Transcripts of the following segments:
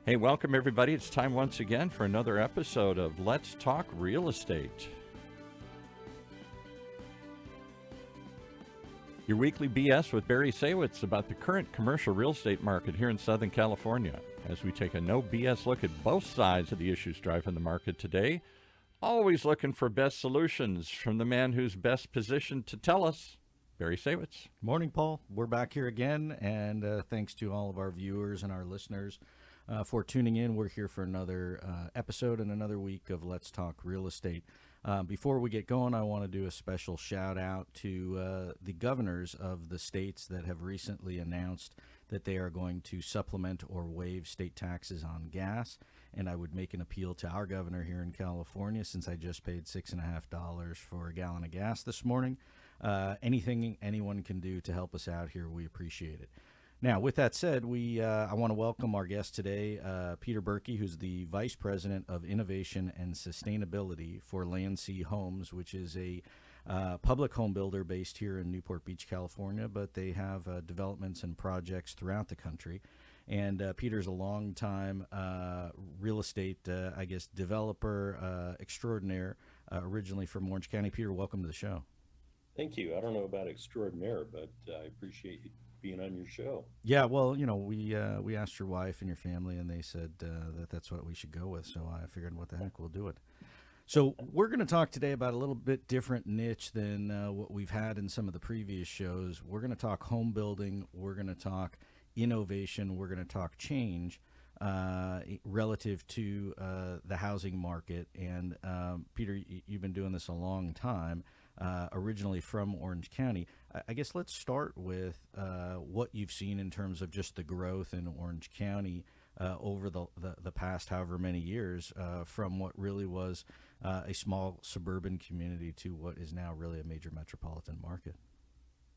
Hey, welcome everybody. It's time once again for another episode of Let's Talk Real Estate. Your weekly BS with Barry Saywitz about the current commercial real estate market here in Southern California, as we take a no BS look at both sides of the issues driving the market today, always looking for best solutions from the man who's best positioned to tell us, Barry Saywitz. Morning, Paul. We're back here again, and thanks to all of our viewers and our listeners for tuning in. We're here for another episode and another week of Let's Talk Real Estate. Before we get going, I want to do a special shout out to the governors of the states that have recently announced that they are going to supplement or waive state taxes on gas. And I would make an appeal to our governor here in California, since I just paid $6.50 for a gallon of gas this morning. Anything anyone can do to help us out here, we appreciate it. Now, with that said, I want to welcome our guest today, Peter Beucke, who's the Vice President of Innovation and Sustainabilty for Landsea Homes, which is a public home builder based here in Newport Beach, California, but they have developments and projects throughout the country. And Peter's a long-time real estate, developer extraordinaire, originally from Orange County. Peter, welcome to the show. Thank you. I don't know about extraordinaire, but I appreciate you being on your show. Yeah, well, we asked your wife and your family, and they said that's what we should go with. So I figured, what the heck, we'll do it. So we're going to talk today about a little bit different niche than what we've had in some of the previous shows. We're going to talk home building. We're going to talk innovation. We're going to talk change relative to the housing market. And Peter, you've been doing this a long time. Originally from Orange County. I guess let's start with what you've seen in terms of just the growth in Orange County over the past however many years, from what really was a small suburban community to what is now really a major metropolitan market.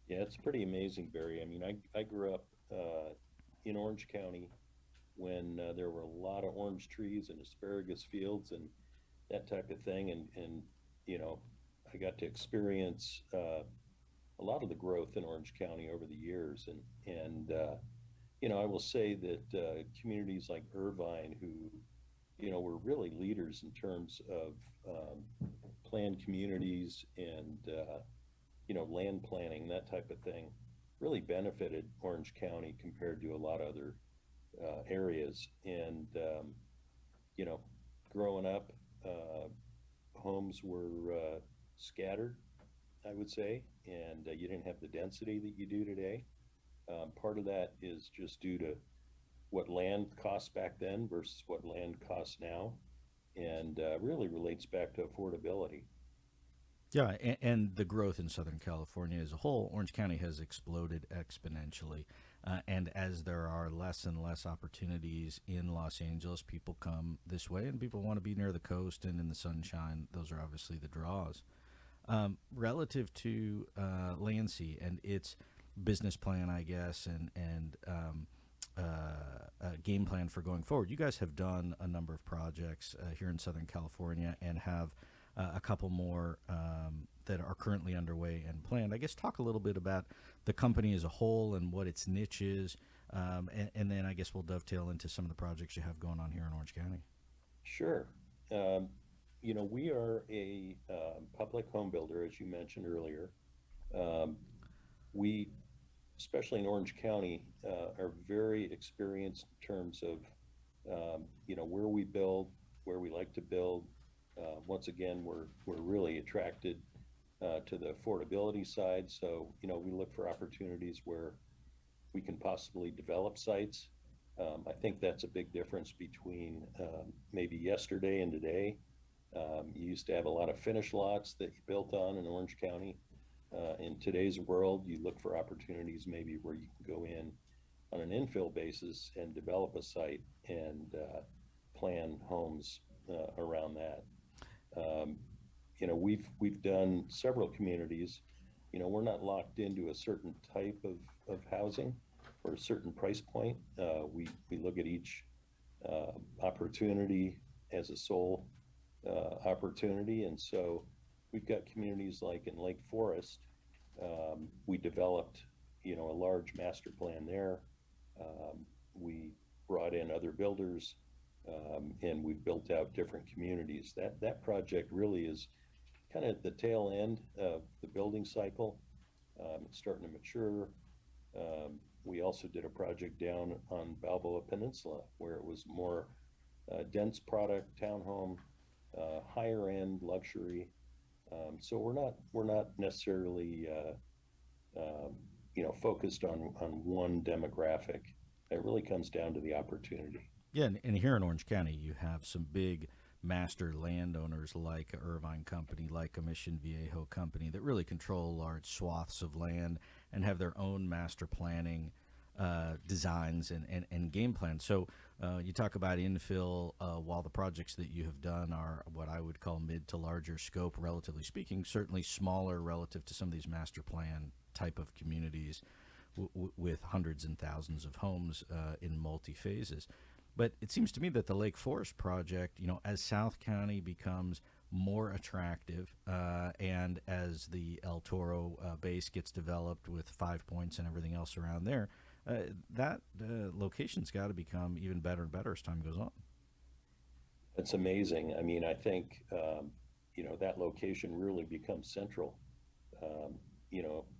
Yeah, it's pretty amazing, Barry. I mean, I grew up in Orange County when there were a lot of orange trees and asparagus fields and that type of thing. And I got to experience a lot of the growth in Orange County over the years, and I will say that communities like Irvine, who were really leaders in terms of planned communities and land planning, that type of thing, really benefited Orange County compared to a lot of other areas. And growing up, homes were scattered, I would say, and you didn't have the density that you do today. Part of that is just due to what land costs back then versus what land costs now, and really relates back to affordability. Yeah, and the growth in Southern California as a whole, Orange County has exploded exponentially. And as there are less and less opportunities in Los Angeles, people come this way, and people want to be near the coast and in the sunshine. Those are obviously the draws. Relative to Landsea and its business plan, I guess, and game plan for going forward, you guys have done a number of projects here in Southern California and have a couple more that are currently underway and planned. I guess talk a little bit about the company as a whole and what its niche is, and then I guess we'll dovetail into some of the projects you have going on here in Orange County. Sure. We are a public home builder, as you mentioned earlier. We, especially in Orange County, are very experienced in terms of, where we build, where we like to build. Once again, we're really attracted to the affordability side. So, we look for opportunities where we can possibly develop sites. I think that's a big difference between maybe yesterday and today. You used to have a lot of finished lots that you built on in Orange County. In today's world, you look for opportunities maybe where you can go in on an infill basis and develop a site and plan homes around that. We've done several communities. We're not locked into a certain type of housing or a certain price point. We look at each opportunity as a sole opportunity. And so we've got communities like in Lake Forest. We developed, a large master plan there. We brought in other builders, and we've built out different communities. That project really is kind of at the tail end of the building cycle. It's starting to mature. We also did a project down on Balboa Peninsula where it was more dense product, townhome, higher end luxury. So we're not necessarily focused on one demographic. It really comes down to the opportunity. Yeah, and here in Orange County, you have some big master landowners like a Irvine Company, like a Mission Viejo Company that really control large swaths of land and have their own master planning designs and game plans. So you talk about infill, while the projects that you have done are what I would call mid to larger scope, relatively speaking, certainly smaller relative to some of these master plan type of communities with hundreds and thousands of homes in multi-phases. But it seems to me that the Lake Forest project, as South County becomes more attractive and as the El Toro base gets developed with 5 Points and everything else around there, that location's got to become even better and better as time goes on. It's amazing. I mean, I think, that location really becomes central.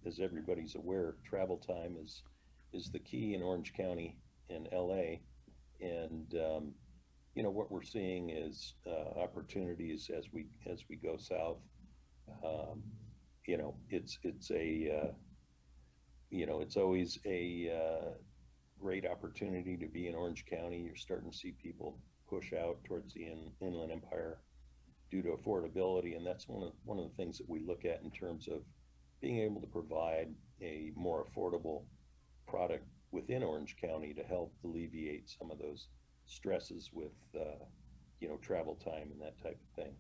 As everybody's aware, travel time is the key in Orange County and LA. And, what we're seeing is opportunities as we go south. It's always a great opportunity to be in Orange County. You're starting to see people push out towards the Inland Empire due to affordability, and that's one of the things that we look at in terms of being able to provide a more affordable product within Orange County to help alleviate some of those stresses with travel time and that type of thing.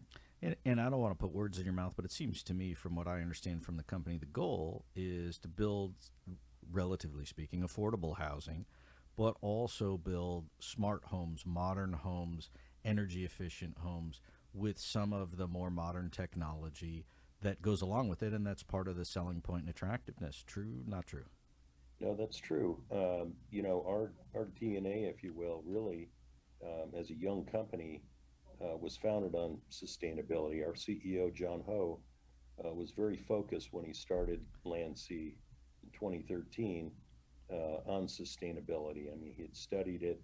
And I don't want to put words in your mouth, but it seems to me, from what I understand from the company, the goal is to build, relatively speaking, affordable housing, but also build smart homes, modern homes, energy efficient homes with some of the more modern technology that goes along with it, and that's part of the selling point and attractiveness. True, not true? No, that's true. Our DNA, if you will, really, as a young company, was founded on sustainability. Our CEO, John Ho, was very focused when he started Landsea in 2013 on sustainability. I mean, he had studied it.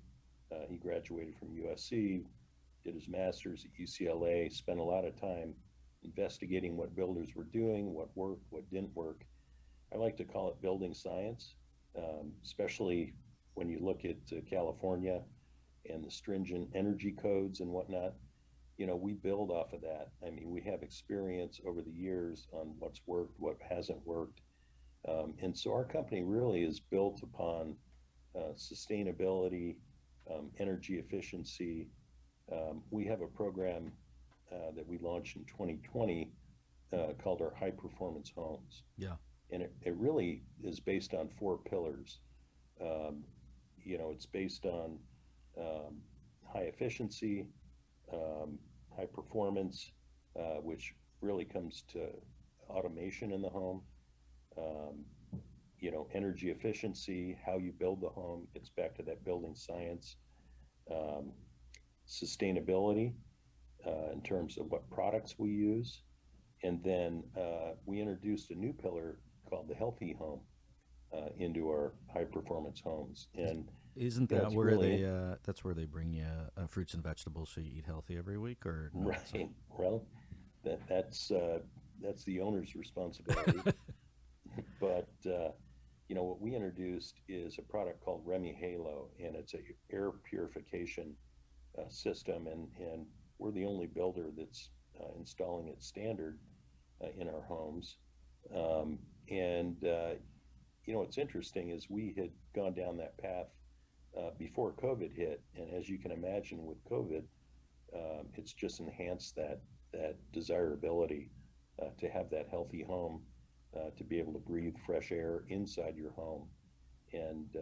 He graduated from USC, did his master's at UCLA, spent a lot of time investigating what builders were doing, what worked, what didn't work. I like to call it building science, especially when you look at California and the stringent energy codes and whatnot. We build off of that. I mean, we have experience over the years on what's worked, what hasn't worked. And so our company really is built upon sustainability, energy efficiency. We have a program that we launched in 2020 called our High Performance Homes. Yeah. And it really is based on 4 pillars. It's based on high efficiency, high performance, which really comes to automation in the home, energy efficiency, how you build the home, gets back to that building science, sustainability in terms of what products we use. And then we introduced a new pillar called the healthy home into our high performance homes. And isn't that where that's where they bring you fruits and vegetables so you eat healthy every week, or no? Right? Well, that's the owner's responsibility. But what we introduced is a product called Remy Halo, and it's a air purification system, and we're the only builder that's installing it standard in our homes. What's interesting is we had gone down that path before COVID hit, and as you can imagine with COVID, it's just enhanced that desirability to have that healthy home, to be able to breathe fresh air inside your home. And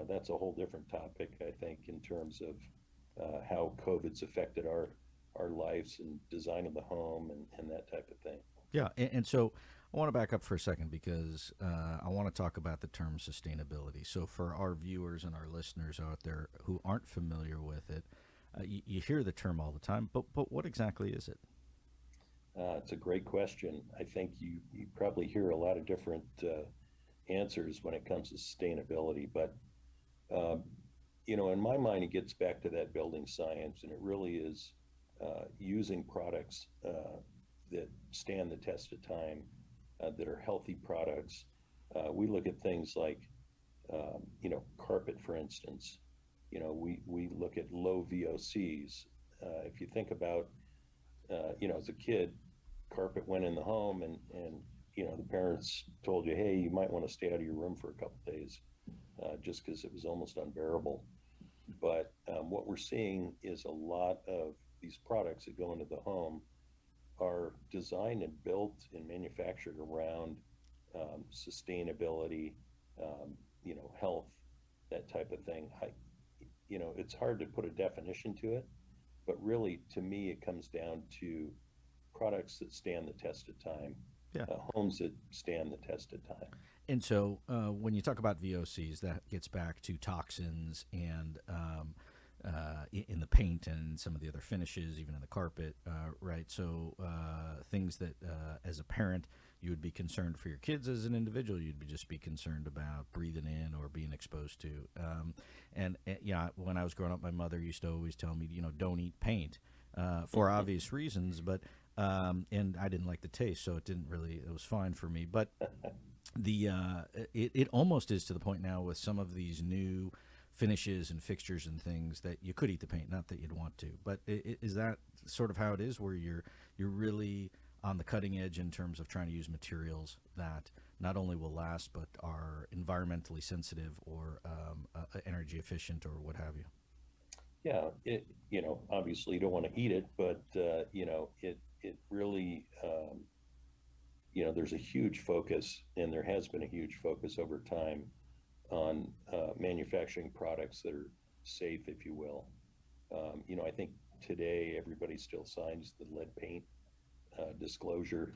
that's a whole different topic, I think, in terms of how COVID's affected our lives and design of the home and that type of thing. Yeah, and so I want to back up for a second because I want to talk about the term sustainability. So for our viewers and our listeners out there who aren't familiar with it, you hear the term all the time, but what exactly is it? It's a great question. I think you probably hear a lot of different answers when it comes to sustainability, but um, in my mind, it gets back to that building science, and it really is using products that stand the test of time, that are healthy products. We look at things like, carpet, for instance. We look at low VOCs. If you think about, as a kid, carpet went in the home, and the parents told you, hey, you might want to stay out of your room for a couple days, just because it was almost unbearable. But what we're seeing is a lot of these products that go into the home are designed and built and manufactured around sustainability, health, that type of thing. It's hard to put a definition to it, but really, to me, it comes down to products that stand the test of time, Yeah. homes that stand the test of time. And so when you talk about VOCs, that gets back to toxins and in the paint and some of the other finishes, even in the carpet, right? So things that, as a parent, you would be concerned for your kids. As an individual, you'd just be concerned about breathing in or being exposed to. Yeah, when I was growing up, my mother used to always tell me, don't eat paint for obvious reasons, but and I didn't like the taste, so it was fine for me. But it almost is to the point now with some of these new finishes and fixtures and things that you could eat the paint, not that you'd want to. But is that sort of how it is, where you're really on the cutting edge in terms of trying to use materials that not only will last but are environmentally sensitive or energy efficient or what have you? Yeah, obviously you don't want to eat it, but it really, there's a huge focus, and there has been a huge focus over time on manufacturing products that are safe, if you will. I think today everybody still signs the lead paint disclosure,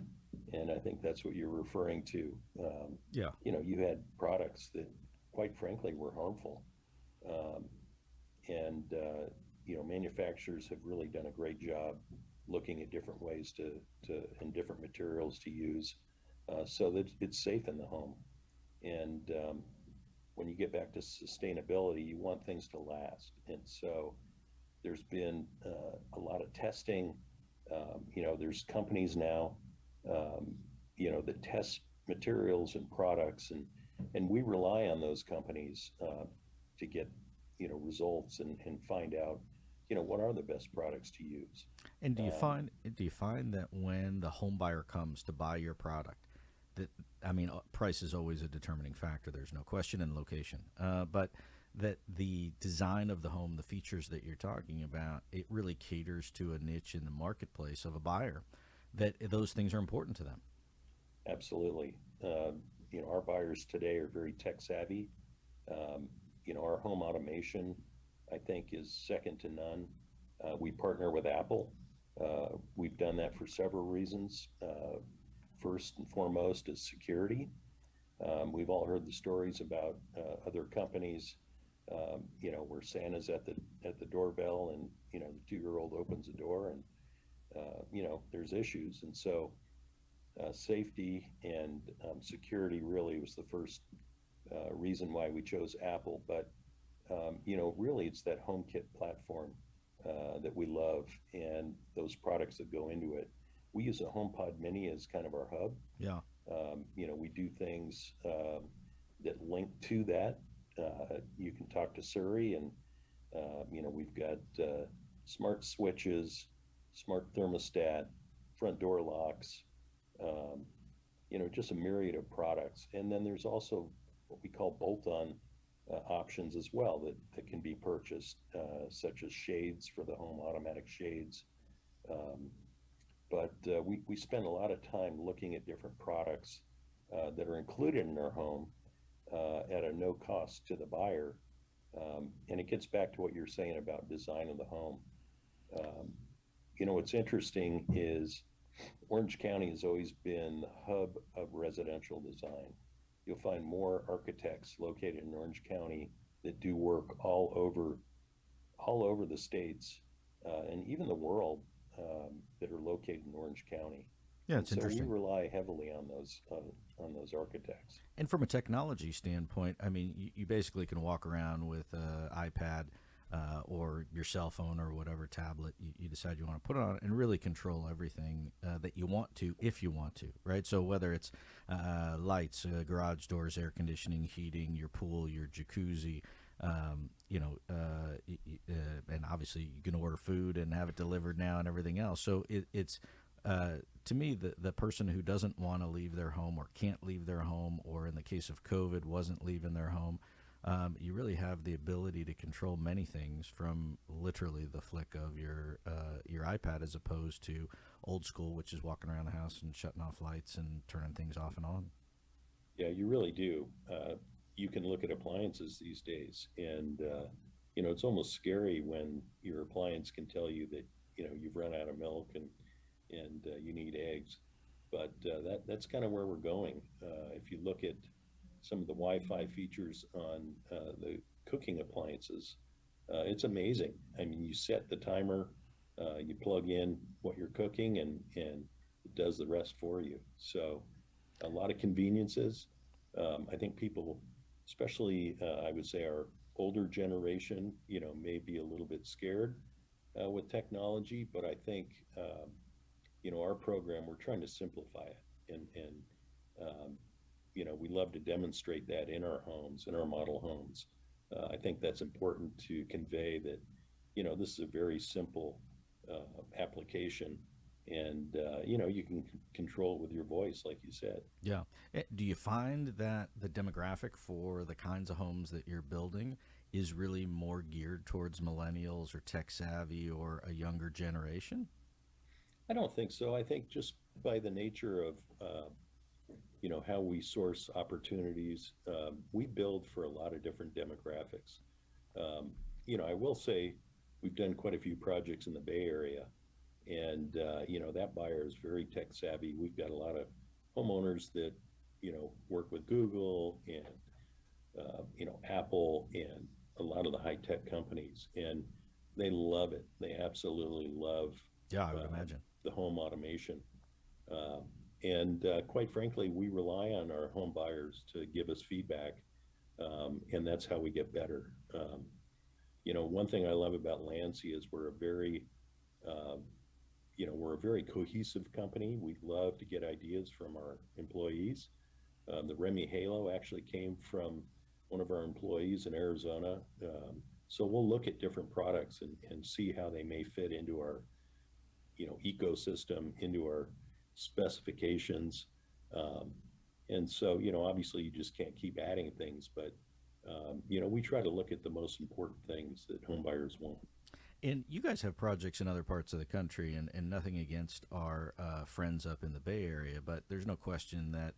and I think that's what you're referring to. Yeah. You had products that, quite frankly, were harmful. Um, and manufacturers have really done a great job looking at different ways to and different materials to use, so that it's safe in the home. And when you get back to sustainability, you want things to last, and so there's been a lot of testing. There's companies now that test materials and products, and we rely on those companies to get results, and find out what are the best products to use. And do you find that when the home buyer comes to buy your product, that, I mean, price is always a determining factor, there's no question, and location, but that the design of the home, the features that you're talking about, it really caters to a niche in the marketplace of a buyer, that those things are important to them? Absolutely. Our buyers today are very tech savvy. Our home automation, I think, is second to none. We partner with Apple. We've done that for several reasons. First and foremost is security. We've all heard the stories about other companies, where Santa's at the doorbell, and the 2-year-old opens the door, and there's issues. And so safety and security really was the first reason why we chose Apple. But really, it's that HomeKit platform that we love, and those products that go into it. We use a HomePod Mini as kind of our hub. Yeah. We do things that link to that. You can talk to Siri, and we've got smart switches, smart thermostat, front door locks, just a myriad of products. And then there's also what we call bolt-on options as well that can be purchased, such as shades for the home, automatic shades. But we spend a lot of time looking at different products that are included in our home at a no cost to the buyer. And it gets back to what you're saying about design of the home. What's interesting is Orange County has always been the hub of residential design. You'll find more architects located in Orange County that do work all over the states and even the world that are located in Orange County. Yeah, And it's so we interesting. rely heavily on those architects. And from a technology standpoint, I mean, you basically can walk around with an iPad or your cell phone or whatever tablet you decide you want to put on and really control everything that you want to if you want to, right? So whether it's lights, garage doors, air conditioning, heating, your pool, your jacuzzi, and obviously you can order food and have it delivered now and everything else. So it's to me, the person who doesn't want to leave their home or can't leave their home, or in the case of COVID, wasn't leaving their home, you really have the ability to control many things from literally the flick of your iPad, as opposed to old school, which is walking around the house and shutting off lights and turning things off and on. Yeah, you really do. You can look at appliances these days, and it's almost scary when your appliance can tell you that you've run out of milk and you need eggs. But that's kind of where we're going. If you look at some of the Wi-Fi features on the cooking appliances, it's amazing. I mean, you set the timer, you plug in what you're cooking, and it does the rest for you. So a lot of conveniences. I think people, especially I would say our older generation, may be a little bit scared with technology, but I think our program, we're trying to simplify it, and we love to demonstrate that in our homes, in our model homes. I think that's important to convey that this is a very simple application, and you can control it with your voice, like you said. Yeah. Do you find that the demographic for the kinds of homes that you're building is really more geared towards millennials or tech savvy or a younger generation? I don't think so. I think just by the nature of how we source opportunities, we build for a lot of different demographics. I will say we've done quite a few projects in the Bay Area, and that buyer is very tech savvy. We've got a lot of homeowners that work with Google and Apple and a lot of the high tech companies, and they love it. They absolutely love Yeah, I would imagine. the home automation. And quite frankly, we rely on our home buyers to give us feedback, and that's how we get better. One thing I love about Landsea is we're a very cohesive company. We love to get ideas from our employees. The Remy Halo actually came from one of our employees in Arizona. So we'll look at different products and see how they may fit into our ecosystem, into our specifications. And so, obviously you just can't keep adding things, but, we try to look at the most important things that home buyers want. And you guys have projects in other parts of the country, and nothing against our friends up in the Bay Area, but there's no question that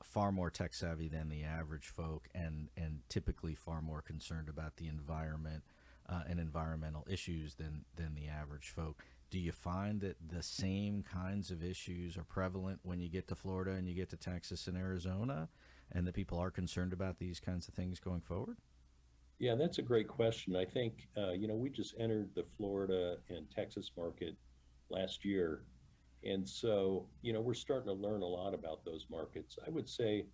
far more tech savvy than the average folk, and typically far more concerned about the environment and environmental issues than the average folk. Do you find that the same kinds of issues are prevalent when you get to Florida and you get to Texas and Arizona, and that people are concerned about these kinds of things going forward? Yeah, that's a great question. I think, we just entered the Florida and Texas market last year. And so, we're starting to learn a lot about those markets. I would say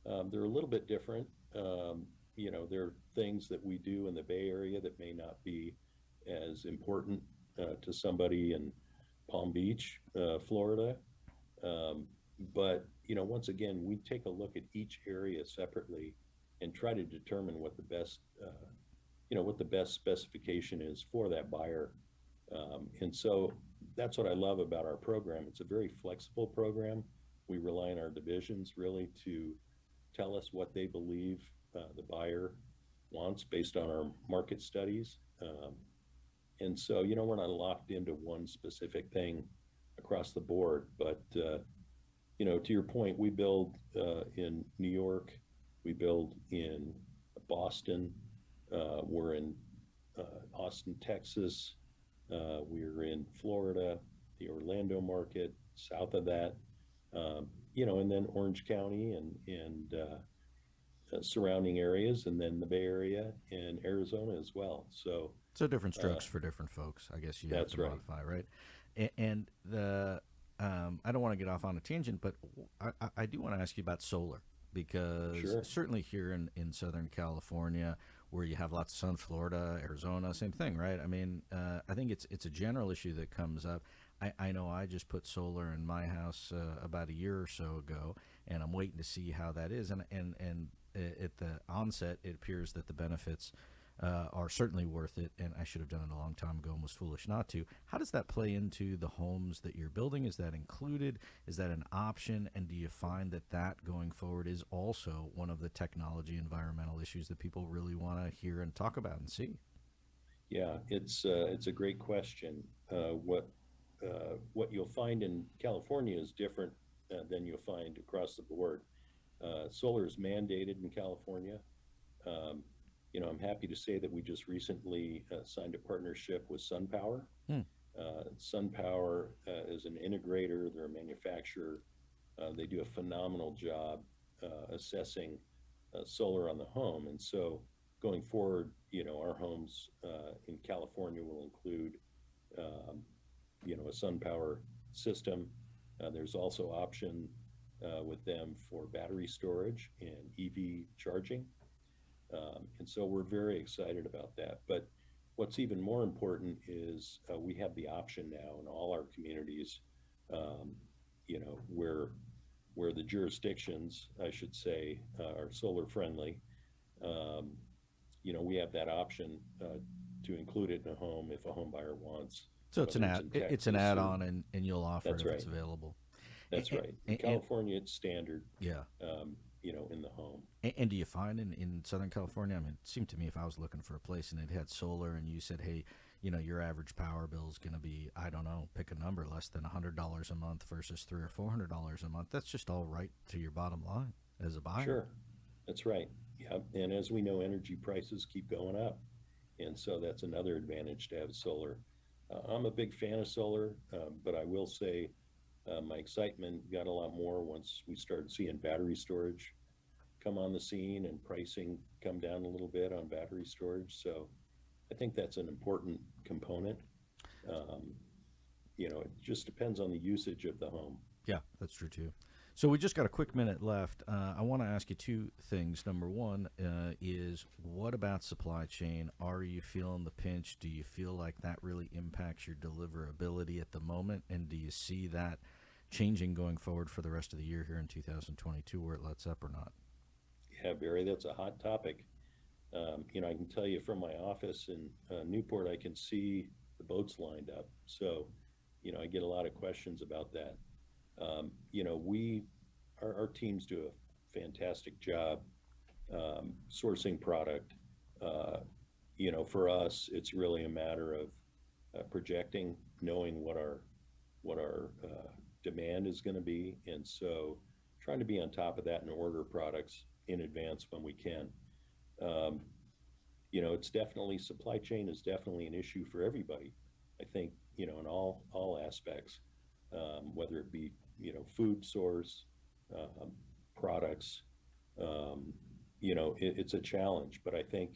they're a little bit different. There are things that we do in the Bay Area that may not be as important to somebody in Palm Beach, Florida. But, once again, we take a look at each area separately and try to determine what the best specification is for that buyer. And so that's what I love about our program. It's a very flexible program. We rely on our divisions really to tell us what they believe the buyer wants based on our market studies. And so, we're not locked into one specific thing across the board. But, to your point, we build in New York, we build in Boston, we're in Austin, Texas, we're in Florida, the Orlando market, south of that, and then Orange County and surrounding areas, and then the Bay Area and Arizona as well. So different Uh, strokes for different folks, I guess you have that's to right. modify, right? And the I don't want to get off on a tangent, but I do want to ask you about solar because Sure. certainly here in Southern California, where you have lots of sun, Florida, Arizona, same thing, right? I mean, I think it's a general issue that comes up. I know I just put solar in my house about a year or so ago, and I'm waiting to see how that is. And at the onset, it appears that the benefits are certainly worth it, and I should have done it a long time ago and was foolish not to. How does that play into the homes that you're building? Is that included? Is that an option? And do you find that that going forward is also one of the technology environmental issues that people really want to hear and talk about and see? Yeah, it's a great question. What you'll find in California is different than you'll find across the board. Solar is mandated in California. Um, I'm happy to say that we just recently signed a partnership with SunPower. Hmm. SunPower is an integrator, they're a manufacturer. They do a phenomenal job assessing solar on the home. And so going forward, our homes in California will include, a SunPower system. There's also option with them for battery storage and EV charging. And so we're very excited about that. But what's even more important is we have the option now in all our communities, um, where the jurisdictions, I should say, are solar friendly. Um, we have that option to include it in a home if a home buyer wants, So whether it's in it's an Texas or add-on, and you'll offer it that's if it's right. available. That's right. In And California, it's standard, yeah. in the home. And do you find in Southern California? I mean, it seemed to me if I was looking for a place and it had solar, and you said, "Hey, your average power bill is going to be, I don't know, pick a number, less than $100 a month versus $300 or $400 a month." That's just all right to your bottom line as a buyer. Sure, that's right. Yeah, and as we know, energy prices keep going up, and so that's another advantage to have solar. I'm a big fan of solar, but I will say my excitement got a lot more once we started seeing battery storage come on the scene and pricing come down a little bit on battery storage. So I think that's an important component. Um, it just depends on the usage of the home. Yeah, that's true too. So we just got a quick minute left. I want to ask you two things. Number one is what about supply chain? Are you feeling the pinch? Do you feel like that really impacts your deliverability at the moment? And do you see that changing going forward for the rest of the year here in 2022 where it lets up or not? Yeah, Barry, that's a hot topic. I can tell you from my office in Newport, I can see the boats lined up. So, I get a lot of questions about that. Our teams do a fantastic job sourcing product. Uh, for us, it's really a matter of projecting, knowing what our demand is going to be, and so trying to be on top of that and order products in advance when we can. Um, it's definitely supply chain is definitely an issue for everybody. I think in all aspects, whether it be food source, um, products. Um, it's a challenge, but I think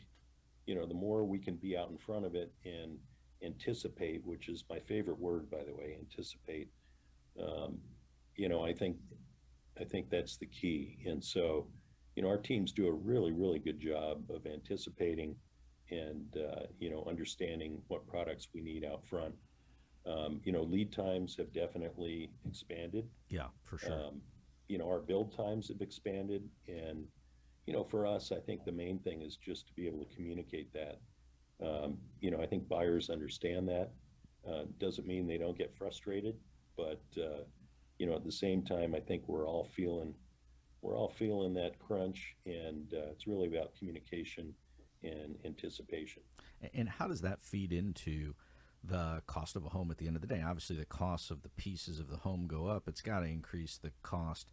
the more we can be out in front of it and anticipate, which is my favorite word, by the way, anticipate. Um, I think that's the key, and so our teams do a really really good job of anticipating and understanding what products we need out front. Lead times have definitely expanded. Yeah, for sure. Our build times have expanded, and for us, I think the main thing is just to be able to communicate that. I think buyers understand that. Doesn't mean they don't get frustrated, but at the same time, I think we're all feeling that crunch, and it's really about communication and anticipation. And how does that feed into the cost of a home at the end of the day? Obviously, the costs of the pieces of the home go up. It's got to increase the cost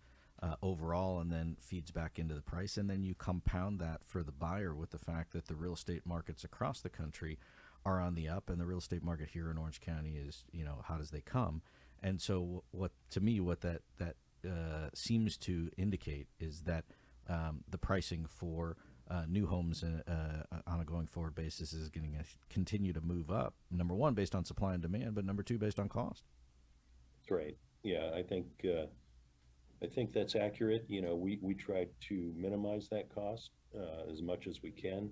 overall, and then feeds back into the price. And then you compound that for the buyer with the fact that the real estate markets across the country are on the up, and the real estate market here in Orange County is, how does they come? And so what that seems to indicate is that the pricing for new homes on a going forward basis is going to continue to move up. Number one, based on supply and demand, but number two, based on cost. That's right. Yeah, I think that's accurate. We try to minimize that cost as much as we can.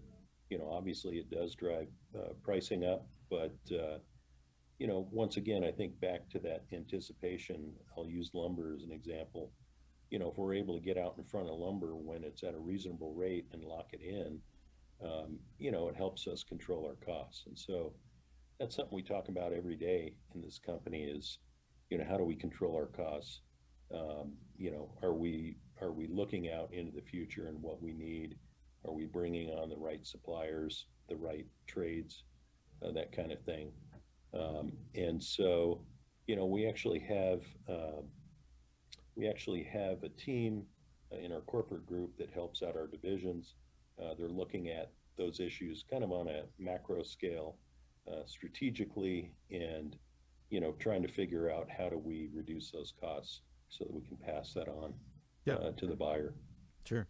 Obviously it does drive pricing up, but once again, I think back to that anticipation. I'll use lumber as an example. If we're able to get out in front of lumber when it's at a reasonable rate and lock it in, it helps us control our costs. And so that's something we talk about every day in this company is, how do we control our costs? Are we looking out into the future and what we need? Are we bringing on the right suppliers, the right trades, that kind of thing? And so, we actually have a team in our corporate group that helps out our divisions. They're looking at those issues kind of on a macro scale, strategically, and trying to figure out how do we reduce those costs so that we can pass that on to the buyer. Sure.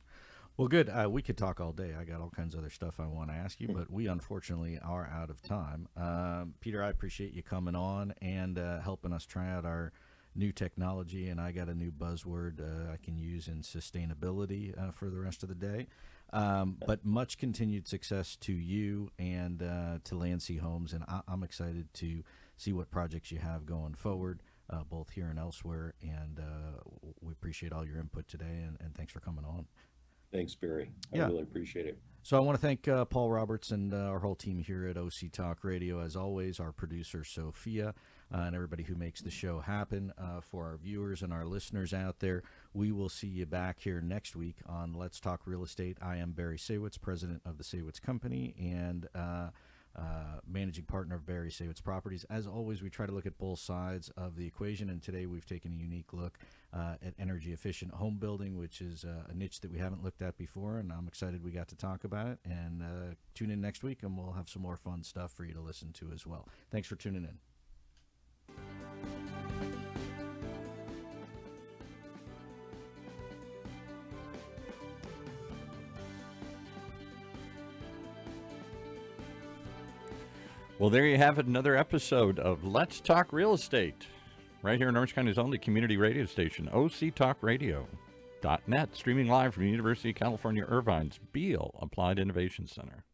Well, good. We could talk all day. I got all kinds of other stuff I want to ask you, but we unfortunately are out of time. Peter, I appreciate you coming on and helping us try out our new technology, and I got a new buzzword I can use in sustainability for the rest of the day. But much continued success to you and to Landsea Homes, and I'm excited to see what projects you have going forward, both here and elsewhere, and we appreciate all your input today, and thanks for coming on. Thanks, Barry. I really appreciate it. So I want to thank Paul Roberts and our whole team here at OC Talk Radio, as always, our producer, Sophia, and everybody who makes the show happen. For our viewers and our listeners out there, we will see you back here next week on Let's Talk Real Estate. I am Barry Saywitz, president of the Saywitz Company and managing partner of Barry Saywitz Properties. As always, we try to look at both sides of the equation, and today we've taken a unique look at energy efficient home building, which is a niche that we haven't looked at before, and I'm excited we got to talk about it. And tune in next week and we'll have some more fun stuff for you to listen to as well. Thanks for tuning in. Well, there you have it, another episode of Let's Talk Real Estate, right here in Orange County's only community radio station, octalkradio.net, streaming live from the University of California, Irvine's Beale Applied Innovation Center.